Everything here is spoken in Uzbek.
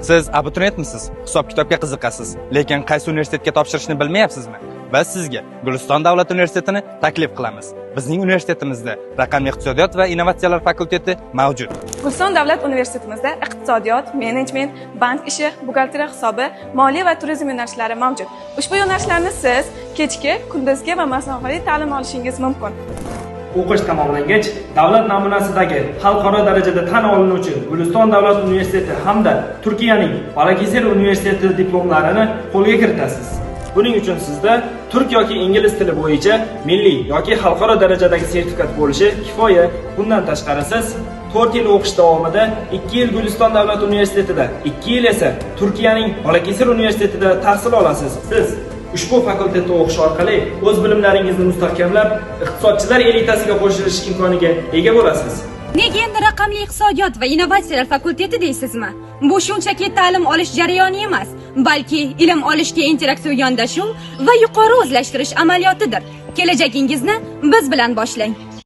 Siz abituriyentmisiz? Hisob-kitobga qiziqasiz, lekin qaysi universitetga topshirishni bilmayapsizmi? Biz sizga Guliston davlat universitetini taklif qilamiz. Bizning universitetimizda raqamli iqtisodiyot va innovatsiyalar fakulteti mavjud. Guliston davlat universitetimizda iqtisodiyot, menejment, bank ishi, buxgalteriya hisobi, moliya va turizm yo'nalishlari mavjud. Ushbu yo'nalishlarni siz kechki, kunduzgi va masofaviy ta'lim olishingiz mumkin. O'qish tamomlangach, davlat namunasidagi xalqaro darajada tan olinuvchi Guliston davlat universiteti hamda Turkiyaning Balıkesir universiteti diplomlarini qo'lga kiritasiz. Buning uchun sizda turk yoki ingliz tili bo'yicha milliy yoki xalqaro darajadagi sertifikat bo'lishi kifoya. Bundan tashqari siz 4 yil o'qish davomida 2 yil Guliston davlat universitetida, 2 yil esa Turkiyaning Balıkesir universitetida tahsil olasiz. Siz ushbu fakultetda o'qish orqali o'z bilimlaringizni mustahkamlab, iqtisodchilar elitasiga qo'shilish imkoniga ega bo'lasiz. Nega endi raqamli iqtisodiyot va innovatsiyalar fakulteti deysizmi? Bu shunchaki ta'lim olish jarayoni emas, balki ilm olishga interaktiv yondashuv va yuqori o'zlashtirish amaliyotidir. Kelajagingizni biz bilan boshlang.